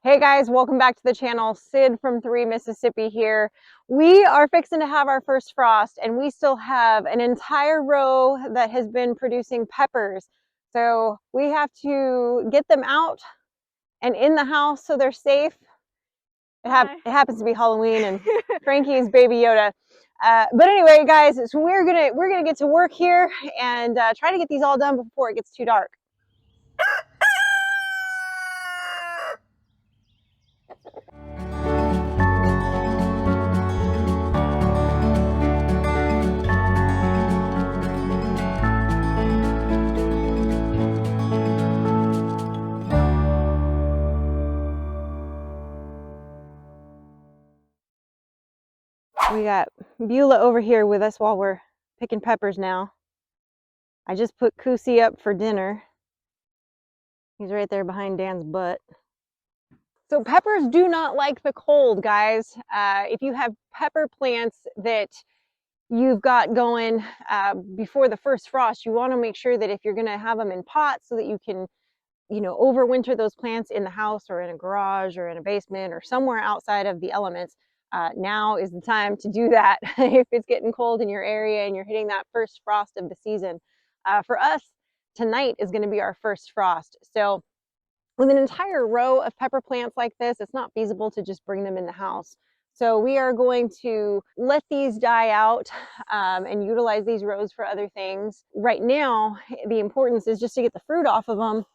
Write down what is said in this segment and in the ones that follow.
Hey guys, welcome back to the channel. Sid from 3 Mississippi here. We are fixing to have our first frost and we still have an entire row that has been producing peppers. So we have to get them out and in the house so they're safe. It happens to be Halloween and Frankie's Baby Yoda. But anyway, guys, so we're gonna get to work here and try to get these all done before it gets too dark. We got Beulah over here with us while we're picking peppers now. I just put Kusi up for dinner. He's right there behind Dan's butt. So peppers do not like the cold, guys. If you have pepper plants that you've got going before the first frost, you want to make sure that if you're going to have them in pots so that you can, overwinter those plants in the house or in a garage or in a basement or somewhere outside of the elements. Now is the time to do that if it's getting cold in your area and you're hitting that first frost of the season. For us, tonight is going to be our first frost. So with an entire row of pepper plants like this, it's not feasible to just bring them in the house. So we are going to let these die out and utilize these rows for other things. Right now, the importance is just to get the fruit off of them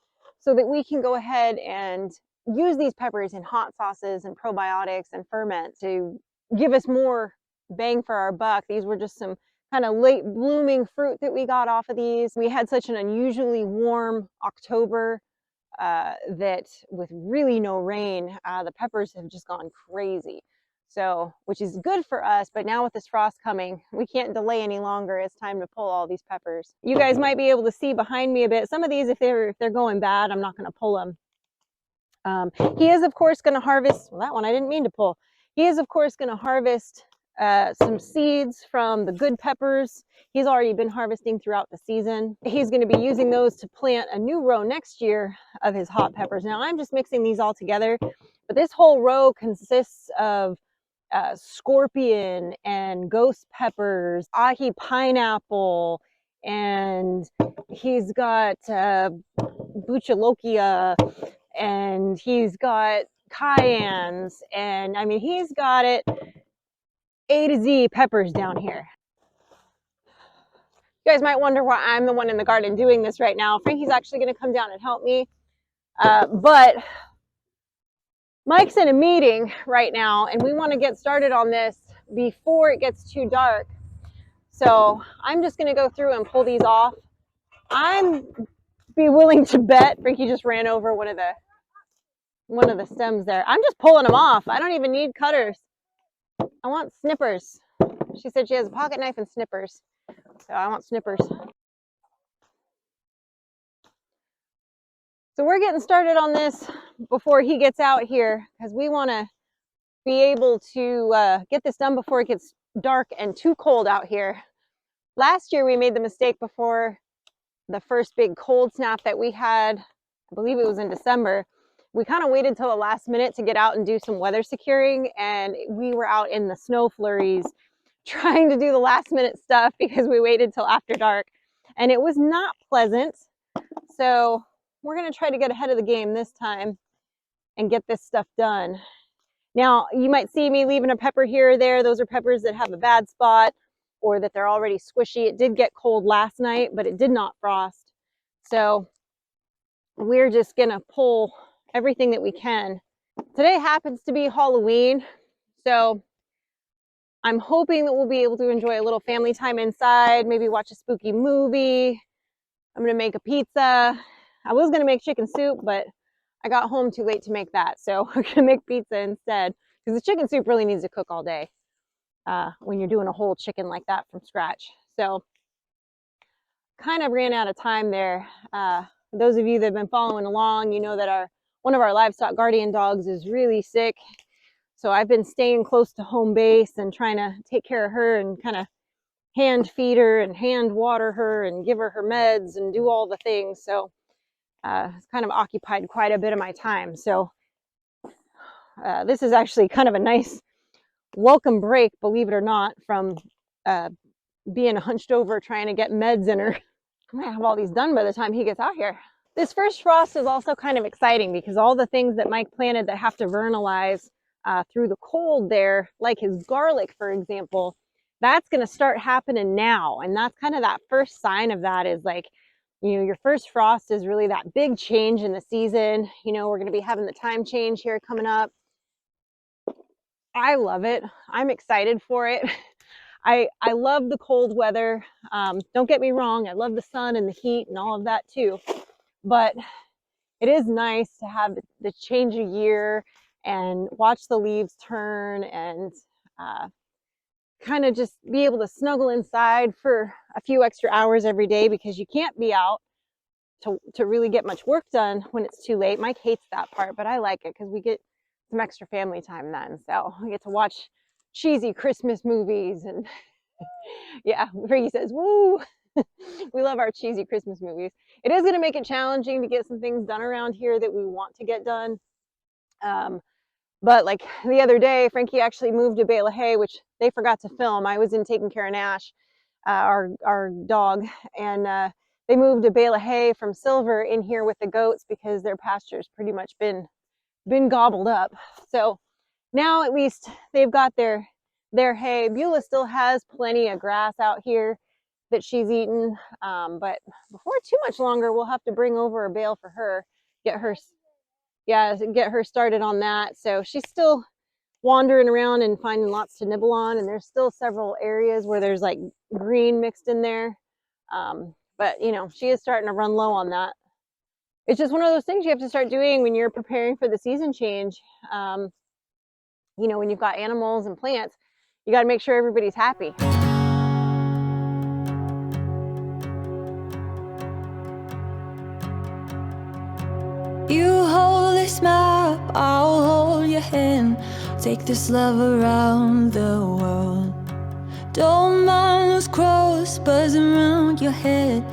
so that we can go ahead and use these peppers in hot sauces and probiotics and ferment to give us more bang for our buck. These were just some kind of late blooming fruit that we got off of these. We had such an unusually warm October that with really no rain, the peppers have just gone crazy. So, which is good for us, but now with this frost coming, we can't delay any longer. It's time to pull all these peppers. You guys might be able to see behind me a bit. Some of these, if they're going bad, I'm not going to pull them. He is, of course, going to harvest. Well, that one I didn't mean to pull. He is, of course, going to harvest some seeds from the good peppers. He's already been harvesting throughout the season. He's going to be using those to plant a new row next year of his hot peppers. Now I'm just mixing these all together, but this whole row consists of scorpion and ghost peppers, ahi pineapple, and he's got buchalokia, and he's got cayennes, and I mean, he's got it A to Z peppers down here. You guys might wonder why I'm the one in the garden doing this right now. Frankie's actually going to come down and help me, but Mike's in a meeting right now and we want to get started on this before it gets too dark. So I'm just going to go through and pull these off. I'm be willing to bet Frankie just ran over one of the stems there. I'm just pulling them off. I don't even need cutters. I want snippers. She said she has a pocket knife and snippers. So I want snippers. So we're getting started on this before he gets out here because we want to be able to get this done before it gets dark and too cold out here. Last year we made the mistake before the first big cold snap that we had. I believe it was in December. We kind of waited till the last minute to get out and do some weather securing, and we were out in the snow flurries trying to do the last minute stuff because we waited till after dark, and it was not pleasant. So we're going to try to get ahead of the game this time and get this stuff done. Now, you might see me leaving a pepper here or there. Those are peppers that have a bad spot or that they're already squishy. It did get cold last night, but it did not frost. So we're just going to pull everything that we can. Today happens to be Halloween, so I'm hoping that we'll be able to enjoy a little family time inside, maybe watch a spooky movie. I'm going to make a pizza. I was going to make chicken soup, but I got home too late to make that. So we're going to make pizza instead because the chicken soup really needs to cook all day when you're doing a whole chicken like that from scratch. So kind of ran out of time there. Those of you that have been following along, you know that one of our livestock guardian dogs is really sick. So I've been staying close to home base and trying to take care of her and kind of hand feed her and hand water her and give her meds and do all the things. So it's kind of occupied quite a bit of my time. So this is actually kind of a nice welcome break, believe it or not, from being hunched over trying to get meds in her. I'm gonna have all these done by the time he gets out here. This first frost is also kind of exciting because all the things that Mike planted that have to vernalize through the cold there, like his garlic, for example, that's going to start happening now. And that's kind of that first sign of that is like, you know, your first frost is really that big change in the season. You know, we're going to be having the time change here coming up. I love it. I'm excited for it. I love the cold weather. Don't get me wrong. I love the sun and the heat and all of that too. But it is nice to have the change of year and watch the leaves turn and kind of just be able to snuggle inside for a few extra hours every day because you can't be out to really get much work done when it's too late. Mike hates that part, but I like it because we get some extra family time then. So we get to watch cheesy Christmas movies and yeah, Ricky says, woo, we love our cheesy Christmas movies. It is going to make it challenging to get some things done around here that we want to get done. But like the other day, Frankie actually moved a bale of hay, which they forgot to film. I was in taking care of Nash, our dog, and they moved a bale of hay from Silver in here with the goats because their pasture's pretty much been gobbled up. So now at least they've got their hay. Beulah still has plenty of grass out here that she's eaten, but before too much longer, we'll have to bring over a bale for her, get her started on that. So she's still wandering around and finding lots to nibble on, and there's still several areas where there's like green mixed in there. But you know, she is starting to run low on that. It's just one of those things you have to start doing when you're preparing for the season change. You know, when you've got animals and plants, you got to make sure everybody's happy. You hold this map, I'll hold your hand. Take this love around the world. Don't mind those crows buzzing around your head.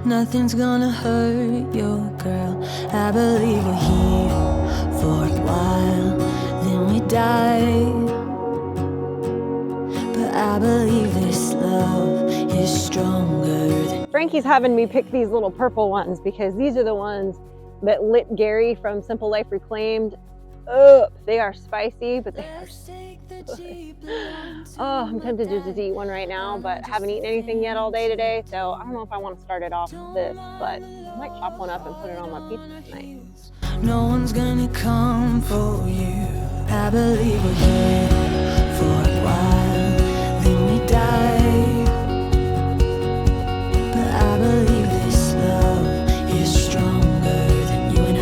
Nothing's gonna hurt your girl. I believe we're here for a while, then we die. But I believe this love is stronger than... Frankie's having me pick these little purple ones because these are the ones that lit Gary from Simple Life Reclaimed up. They are spicy, but they are so good. Oh, I'm tempted to just eat one right now, but I haven't eaten anything yet all day today, so I don't know if I want to start it off with this, but I might chop one up and put it on my pizza tonight. No one's gonna come for you. I believe we're here for a while, then we die. But I believe this love is stronger than you and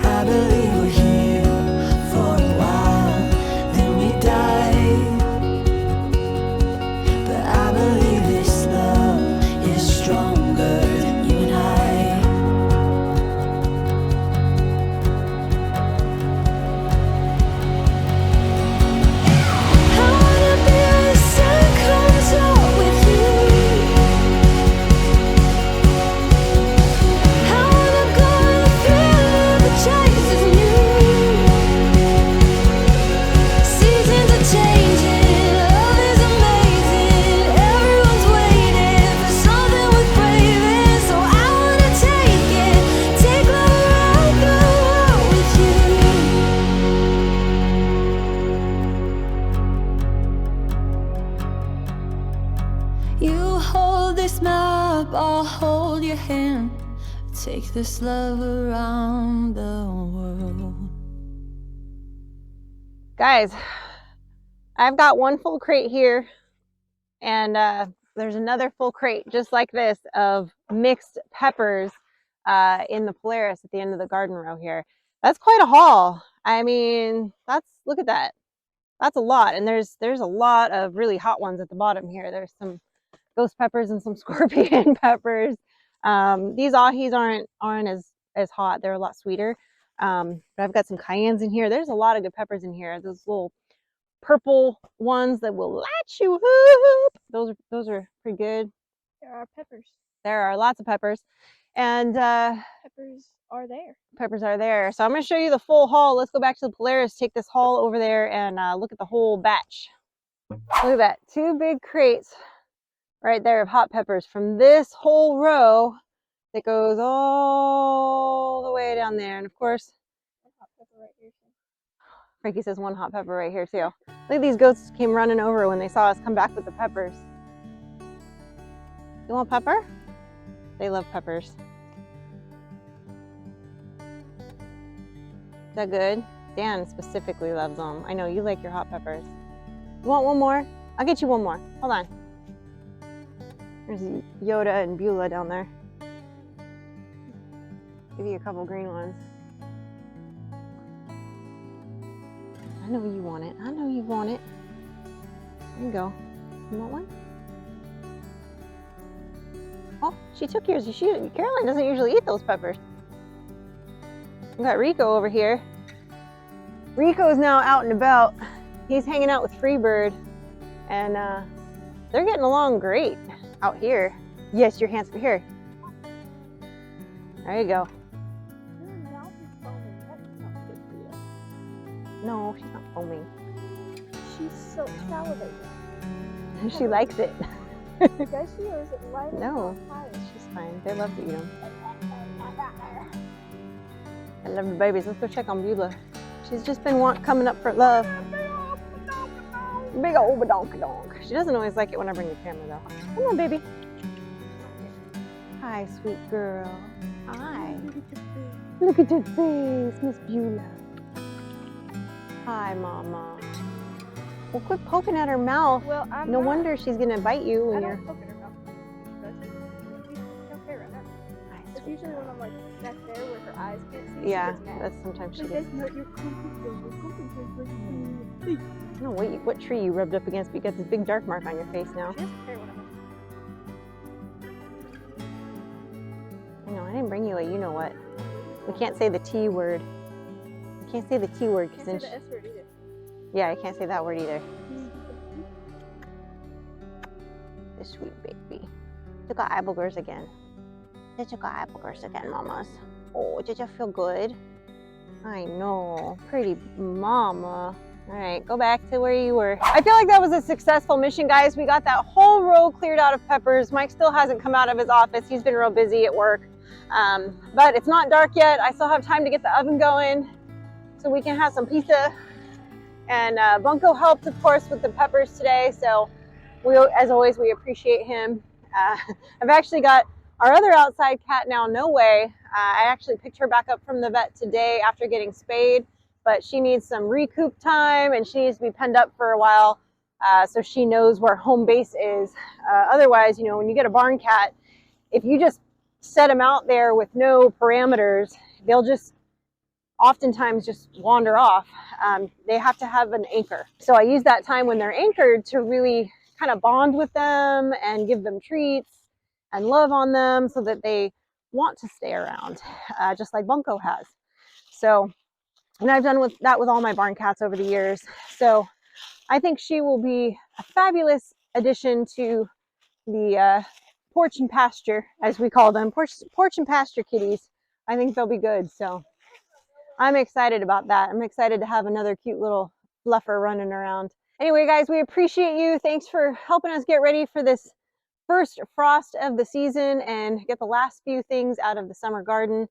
I believe we're here for a while, then we die. But I believe this love is stronger than you and I. I wanna be where the sun comes up with you. I wanna go where the thrill of the chase is new. Seasons are changing, love is amazing. Everyone's waiting for something worth braving. So I wanna take love around the world with you. You hold this map, I'll hold your hand. Take this love around the world. Guys, I've got one full crate here, and there's another full crate just like this of mixed peppers in the Polaris at the end of the garden row here. That's quite a haul. I mean, look at that. That's a lot, and there's a lot of really hot ones at the bottom here. There's some ghost peppers and some scorpion peppers. These ahis aren't as hot. They're a lot sweeter. But I've got some cayennes in here. There's a lot of good peppers in here. Those little purple ones that will light you up. Those are pretty good. There are peppers. There are lots of peppers. And Peppers are there. peppers are there. So I'm going to show you the full haul. Let's go back to the Polaris, take this haul over there, and look at the whole batch. Look at that, 2 big crates right there of hot peppers from this whole row that goes all the way down there. And of course, Hot pepper right here. Frankie says 1 hot pepper right here too. Look at these goats came running over when they saw us come back with the peppers. You want pepper? They love peppers. Is that good? Dan specifically loves them. I know you like your hot peppers. You want one more? I'll get you one more. Hold on. There's Yoda and Beulah down there. Give you a couple green ones. I know you want it. I know you want it. There you go. You want one? Oh, she took yours. Caroline doesn't usually eat those peppers. We got Rico over here. Rico is now out and about. He's hanging out with Freebird, and they're getting along great out here. Yes, your hands here. There you go. Your mouth is foaming. That's not good for you. No, she's not foaming. She's so salivating. She likes it. Does she, or is it light? No, she's fine. They love to eat them. I love the babies. Let's go check on Beulah. She's just been coming up for love. Big old badonk-a-donk. She doesn't always like it when I bring the camera though. Come on, baby. Hi, sweet girl. Hi. Look at your face, Miss Beulah. Hi, Mama. Well, quit poking at her mouth. Well, I'm no not. wonder she's gonna bite you when I you're. don't poke at her mouth. She's okay right now. Hi, It's sweet usually girl. when I'm like back there where her eyes can't see. Yeah, she gets mad. that's sometimes she She gets. says, no, you're comfortable. I don't know what tree you rubbed up against, but you got this big dark mark on your face now. She doesn't care what I'm I know, I didn't bring you a you know what. We can't say the T word. We can't say the T word because then. Can't say the S word either. Yeah, I can't say that word either. The sweet baby. Took our eye boogers again. They took our eye boogers again, mamas. Oh, did you feel good? I know. Pretty mama. All right, go back to where you were. I feel like that was a successful mission, guys. We got that whole row cleared out of peppers. Mike still hasn't come out of his office. He's been real busy at work. But it's not dark yet. I still have time to get the oven going so we can have some pizza. And Bunko helped, of course, with the peppers today. So as always, we appreciate him. I've actually got our other outside cat now, No Way. I actually picked her back up from the vet today after getting spayed, but she needs some recoup time and she needs to be penned up for a while so she knows where home base is. Otherwise, you know, when you get a barn cat, if you just set them out there with no parameters, they'll just oftentimes just wander off. They have to have an anchor. So I use that time when they're anchored to really kind of bond with them and give them treats and love on them so that they want to stay around, just like Bunko has. So, and I've done that with all my barn cats over the years. So I think she will be a fabulous addition to the porch and pasture, as we call them, porch and pasture kitties. I think they'll be good. So I'm excited about that. I'm excited to have another cute little fluffer running around. Anyway, guys, we appreciate you. Thanks for helping us get ready for this first frost of the season and get the last few things out of the summer garden.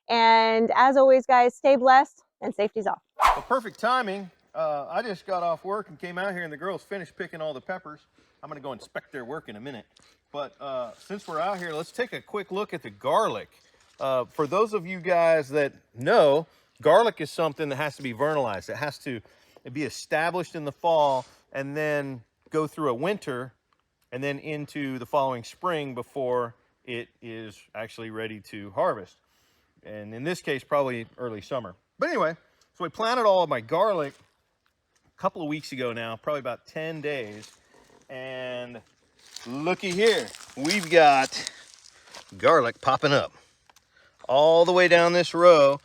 And as always, guys, stay blessed and safety's off. Well, perfect timing. I just got off work and came out here and the girls finished picking all the peppers. I'm gonna go inspect their work in a minute. But since we're out here, let's take a quick look at the garlic. For those of you guys that know, garlic is something that has to be vernalized. It has to be established in the fall and then go through a winter and then into the following spring before it is actually ready to harvest. And in this case, probably early summer. But anyway, so I planted all of my garlic a couple of weeks ago now, probably about 10 days. And looky here, we've got garlic popping up all the way down this row.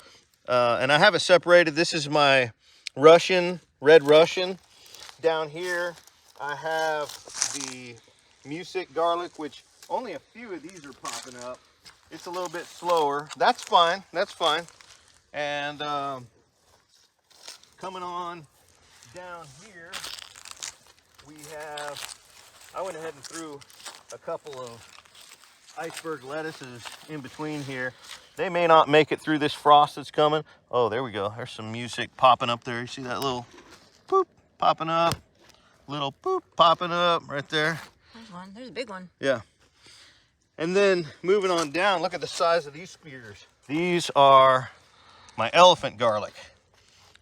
And I have it separated. This is my red Russian. Down here, I have the Music garlic, which only a few of these are popping up. it's a little bit slower. That's fine. That's fine. And coming on down here, we have, I went ahead and threw a couple of iceberg lettuces in between here. They may not make it through this frost that's coming. Oh, there we go. There's some music popping up there. You see that little poop popping up? Little poop popping up right there. There's one. There's a big one. Yeah. And then moving on down, look at the size of these spears. These are my elephant garlic.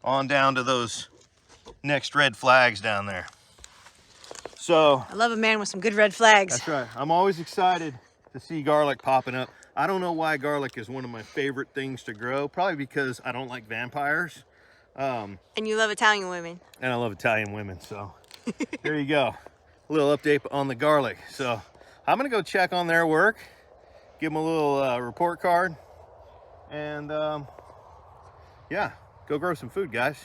On down to those next red flags down there. So I love a man with some good red flags. that's right. I'm always excited to see garlic popping up. I don't know why garlic is one of my favorite things to grow. Probably because I don't like vampires. And you love Italian women. And I love Italian women. So there you go. A little update on the garlic. So I'm gonna go check on their work, give them a little report card, and yeah, go grow some food, guys.